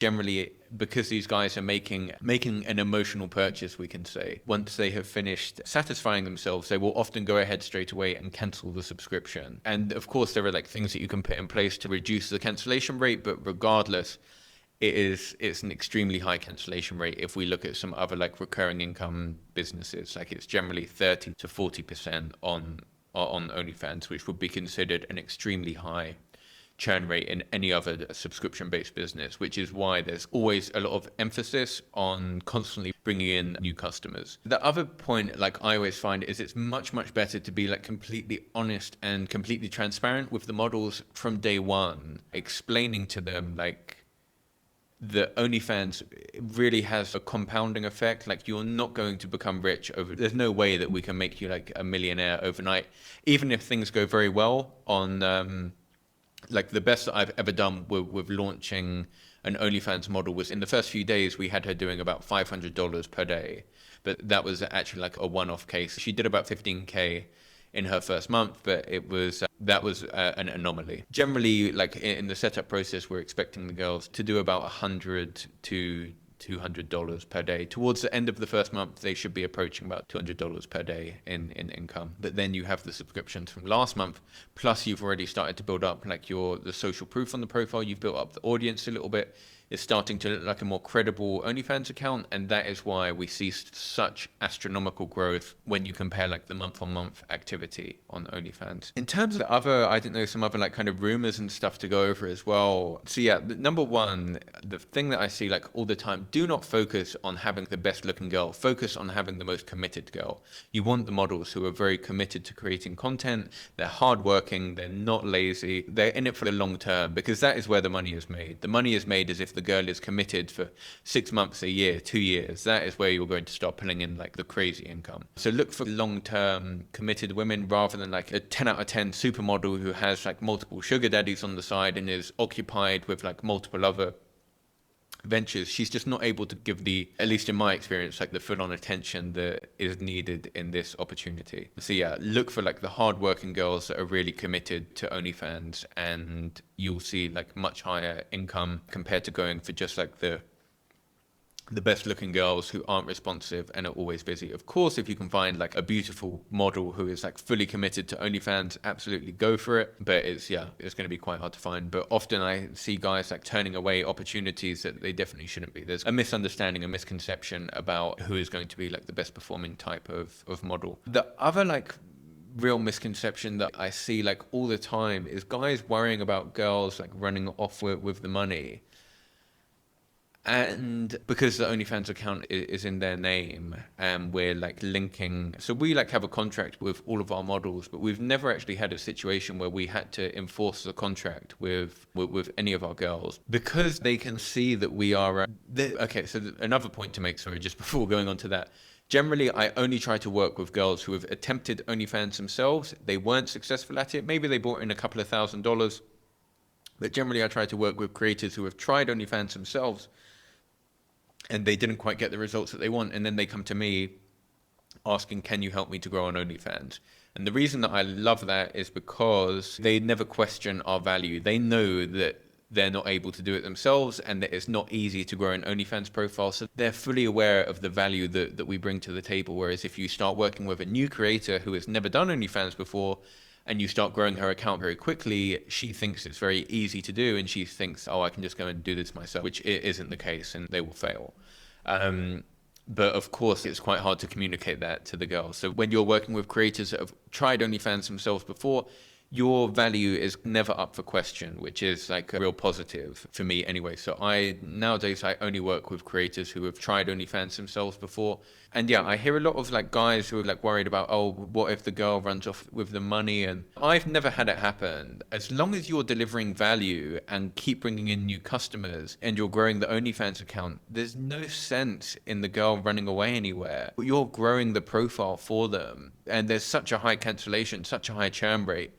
Generally, because these guys are making an emotional purchase, we can say, once they have finished satisfying themselves, they will often go ahead straight away and cancel the subscription. And of course, there are like things that you can put in place to reduce the cancellation rate, but regardless, it's an extremely high cancellation rate. If we look at some other like recurring income businesses, like it's generally 30 to 40% on OnlyFans, which would be considered an extremely high churn rate in any other subscription-based business, which is why there's always a lot of emphasis on constantly bringing in new customers. The other point, like I always find, is it's much, much better to be like completely honest and completely transparent with the models from day one, explaining to them like the OnlyFans really has a compounding effect. Like you're not going to become rich over, there's no way that we can make you like a millionaire overnight, even if things go very well on, like the best that I've ever done with launching an OnlyFans model was in the first few days, we had her doing about $500 per day. But that was actually like a one-off case. She did about 15K in her first month, but that was an anomaly. Generally, like in the setup process, we're expecting the girls to do about $100 to $200 per day. Towards the end of the first month, they should be approaching about $200 per day in income. But then you have the subscriptions from last month, plus you've already started to build up like the social proof on the profile. You've built up the audience a little bit. It's starting to look like a more credible OnlyFans account, and that is why we see such astronomical growth when you compare like the month-on-month activity on OnlyFans. In terms of I don't know, some other like kind of rumors and stuff to go over as well. So yeah, number one, the thing that I see like all the time, do not focus on having the best looking girl, focus on having the most committed girl. You want the models who are very committed to creating content, they're hardworking, they're not lazy, they're in it for the long term, because that is where the money is made. The money is made as if the girl is committed for 6 months, a year, 2 years. That is where you're going to start pulling in like the crazy income. So look for long-term committed women rather than like a 10 out of 10 supermodel who has like multiple sugar daddies on the side and is occupied with like multiple other ventures. She's just not able to give at least in my experience, like the full-on attention that is needed in this opportunity. So yeah, look for like the hard-working girls that are really committed to OnlyFans, and you'll see like much higher income compared to going for just like the best looking girls who aren't responsive and are always busy. Of course, if you can find like a beautiful model who is like fully committed to OnlyFans, absolutely go for it. But it's going to be quite hard to find. But often I see guys like turning away opportunities that they definitely shouldn't be. There's a misunderstanding, a misconception about who is going to be like the best performing type of model. The other like real misconception that I see like all the time is guys worrying about girls like running off with the money. And because the OnlyFans account is in their name, and we're like linking, so we like have a contract with all of our models, but we've never actually had a situation where we had to enforce the contract with any of our girls, because they can see that we are okay. So another point to make, sorry, just before going on to that. Generally, I only try to work with girls who have attempted OnlyFans themselves. They weren't successful at it. Maybe they brought in a couple of $1,000, but generally I try to work with creators who have tried OnlyFans themselves and they didn't quite get the results that they want, and then they come to me asking, can you help me to grow on OnlyFans? And the reason that I love that is because they never question our value. They know that they're not able to do it themselves and that it's not easy to grow an OnlyFans profile. So they're fully aware of the value that we bring to the table. Whereas if you start working with a new creator who has never done OnlyFans before, and you start growing her account very quickly, she thinks it's very easy to do, and she thinks, oh, I can just go and do this myself, which it isn't the case, and they will fail. But of course, it's quite hard to communicate that to the girls. So when you're working with creators that have tried OnlyFans themselves before, your value is never up for question, which is like a real positive for me anyway. So nowadays I only work with creators who have tried OnlyFans themselves before. And yeah, I hear a lot of like guys who are like worried about, oh, what if the girl runs off with the money? And I've never had it happen. As long as you're delivering value and keep bringing in new customers and you're growing the OnlyFans account, there's no sense in the girl running away anywhere. You're growing the profile for them. And there's such a high cancellation, such a high churn rate.